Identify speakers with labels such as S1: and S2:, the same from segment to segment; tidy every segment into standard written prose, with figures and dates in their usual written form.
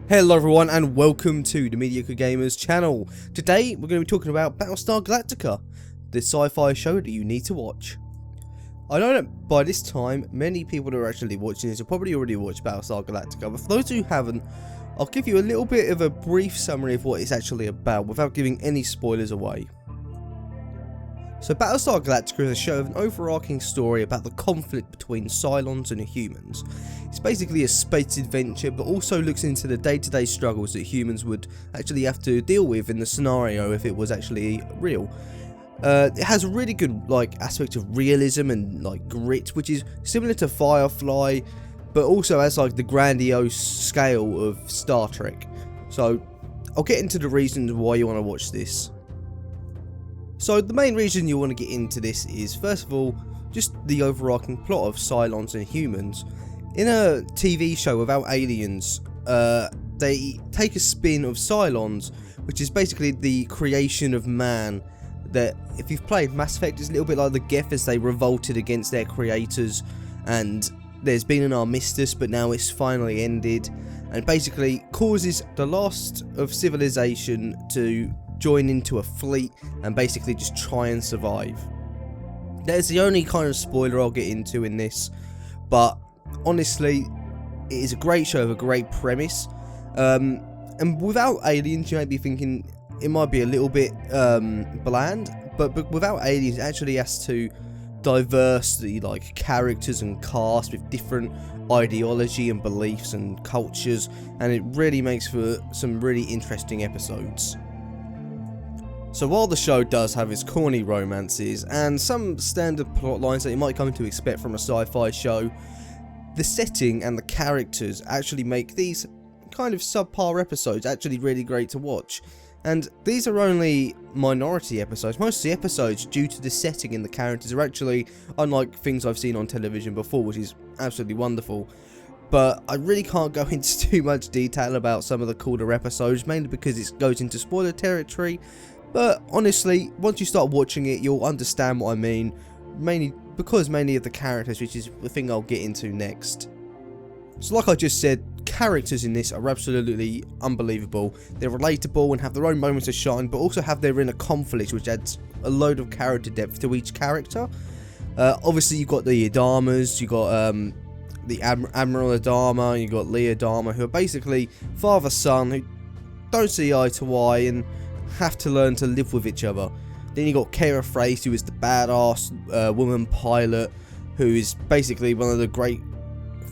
S1: Hello everyone and welcome to the Mediocre Gamers channel. Today we're going to be talking about Battlestar Galactica, the sci-fi show that you need to watch. I know that by this time many people that are actually watching this have probably already watched Battlestar Galactica, but for those who haven't, I'll give you a little bit of a brief summary of what it's actually about without giving any spoilers away. So Battlestar Galactica is a show of an overarching story about the conflict between Cylons and humans. It's basically a space adventure, but also looks into the day-to-day struggles that humans would actually have to deal with in the scenario if it was actually real. It has a really good aspect of realism and grit, which is similar to Firefly, but also has the grandiose scale of Star Trek. So I'll get into the reasons why you want to watch this. So the main reason you want to get into this is, first of all, just the overarching plot of Cylons and humans. In a TV show about aliens, they take a spin of Cylons, which is basically the creation of man. That, if you've played Mass Effect, it's a little bit like the Geth as they revolted against their creators, and there's been an armistice, but now it's finally ended, and basically causes the last of civilization to join into a fleet and basically just try and survive. That's the only kind of spoiler I'll get into in this, but honestly, it is a great show with a great premise. And without aliens, you might be thinking it might be a little bit bland, but without aliens, it actually has to diverse the characters and cast with different ideology and beliefs and cultures, and it really makes for some really interesting episodes. So while the show does have its corny romances and some standard plot lines that you might come to expect from a sci-fi show, the setting and the characters actually make these kind of subpar episodes actually really great to watch. And these are only minority episodes. Most of the episodes, due to the setting and the characters, are actually unlike things I've seen on television before, which is absolutely wonderful. But I really can't go into too much detail about some of the cooler episodes, mainly because it goes into spoiler territory. But honestly, once you start watching it, you'll understand what I mean, mainly because many of the characters, which is the thing I'll get into next. So like I just said, characters in this are absolutely unbelievable. They're relatable and have their own moments of shine, but also have their inner conflict, which adds a load of character depth to each character. Obviously you've got the Adamas, you've got the Admiral Adama, you've got Lee Adama, who are basically father-son, who don't see eye to eye and have to learn to live with each other. Then you got Kara Frace, who is the badass woman pilot, who is basically one of the great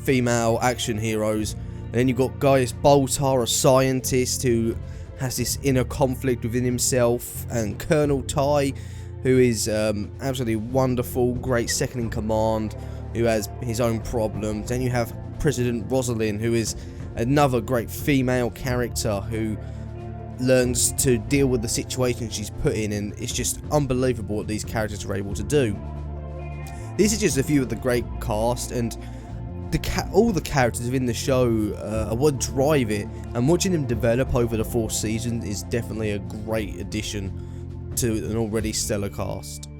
S1: female action heroes. And then you've got Gaius Baltar, a scientist who has this inner conflict within himself, and Colonel Tai, who is absolutely wonderful, great second in command, who has his own problems. Then you have President Rosalind, who is another great female character who learns to deal with the situation she's put in, and it's just unbelievable what these characters are able to do. These are just a few of the great cast, and all the characters within the show are what drive it, and watching them develop over the 4 seasons is definitely a great addition to an already stellar cast.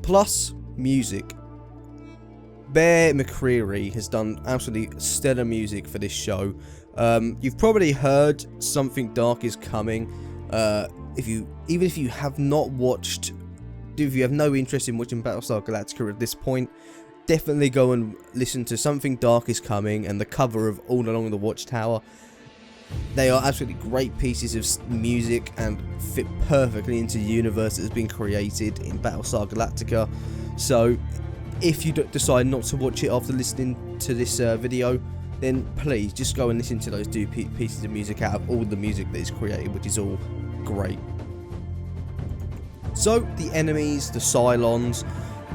S1: Plus, music. Bear McCreary has done absolutely stellar music for this show. You've probably heard Something Dark Is Coming. Even if you have not watched, if you have no interest in watching Battlestar Galactica at this point, definitely go and listen to Something Dark Is Coming and the cover of All Along the Watchtower. They are absolutely great pieces of music and fit perfectly into the universe that has been created in Battlestar Galactica. So if you decide not to watch it after listening to this video, then please just go and listen to those 2 pieces of music out of all the music that is created, which is all great. So the enemies, the Cylons,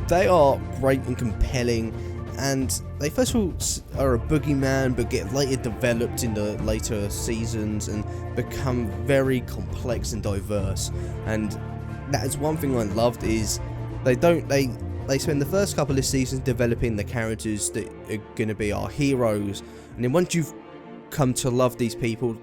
S1: they are great and compelling, and they first of all are a boogeyman, but get later developed in the later seasons and become very complex and diverse. And that is one thing I loved, is they spend the first couple of seasons developing the characters that are going to be our heroes, and then once you've come to love these people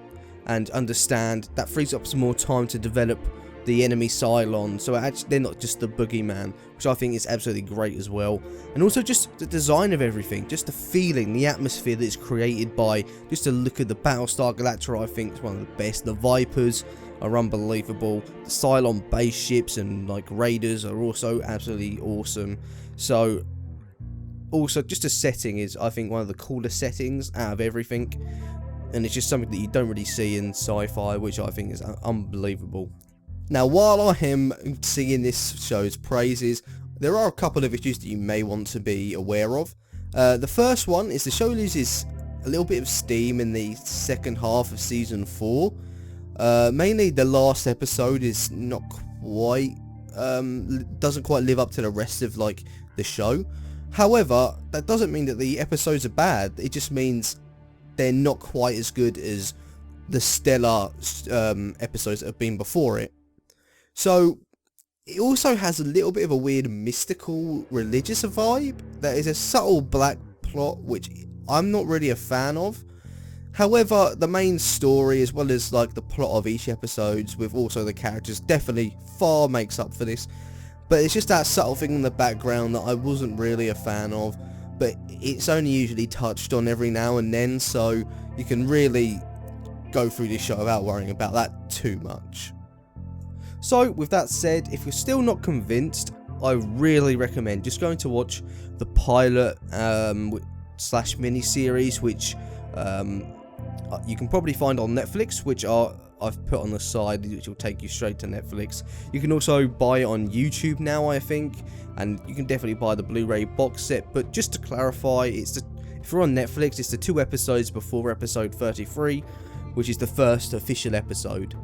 S1: and understand, that frees up some more time to develop the enemy Cylon, so actually they're not just the boogeyman, which I think is absolutely great as well. And also just the design of everything, just the feeling, the atmosphere that is created by just a look at the Battlestar Galactica. I think is one of the best. The Vipers are unbelievable. The Cylon base ships and like raiders are also absolutely awesome. So also just the setting is, I think, one of the coolest settings out of everything, and it's just something that you don't really see in sci-fi, which I think is unbelievable. Now, while I am singing this show's praises, there are a couple of issues that you may want to be aware of. The first one is the show loses a little bit of steam in the second half of season 4. Mainly the last episode is not quite, doesn't quite live up to the rest of like the show. However, that doesn't mean that the episodes are bad. It just means they're not quite as good as the stellar episodes that have been before it. So it also has a little bit of a weird mystical religious vibe. That is a subtle black plot which I'm not really a fan of. However, the main story, as well as like the plot of each episode, with also the characters, definitely far makes up for this. But it's just that subtle thing in the background that I wasn't really a fan of. But it's only usually touched on every now and then, so you can really go through this show without worrying about that too much. So with that said, if you're still not convinced, I really recommend just going to watch the pilot slash mini-series, which you can probably find on Netflix, which I've put on the side, which will take you straight to Netflix. You can also buy it on YouTube now, I think, and you can definitely buy the Blu-ray box set. But just to clarify, if you're on Netflix, it's the 2 episodes before episode 33, which is the first official episode.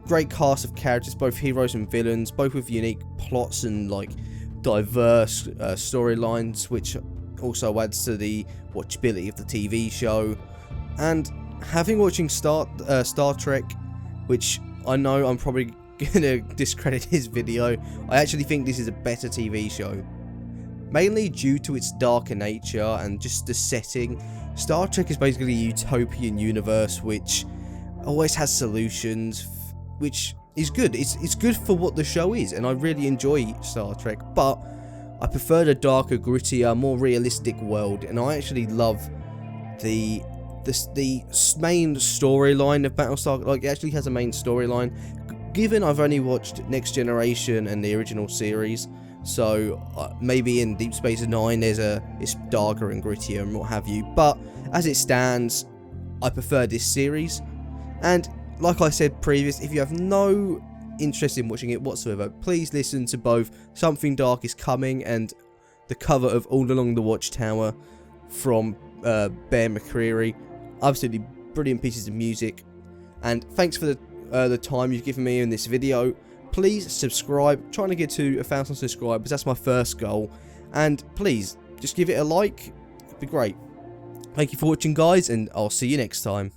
S1: Great cast of characters, both heroes and villains, both with unique plots and like diverse storylines, which also adds to the watchability of the TV show. And having watching Star Trek, which I know I'm probably gonna discredit his video, I actually think this is a better TV show, mainly due to its darker nature and just the setting. Star Trek is basically a utopian universe which always has solutions, which is good. It's good for what the show is, and I really enjoy Star Trek, but I prefer the darker, grittier, more realistic world, and I actually love the main storyline of Battlestar. Like, it actually has a main storyline. Given I've only watched Next Generation and the original series, so maybe in Deep Space Nine it's darker and grittier and what have you, but as it stands, I prefer this series. And like I said previous, if you have no interest in watching it whatsoever, please listen to both Something Dark Is Coming and the cover of All Along the Watchtower from Bear McCreary. Absolutely brilliant pieces of music. And thanks for the time you've given me in this video. Please subscribe. Trying to get to 1,000 subscribers, that's my first goal. And please just give it a like, it'd be great. Thank you for watching, guys, and I'll see you next time.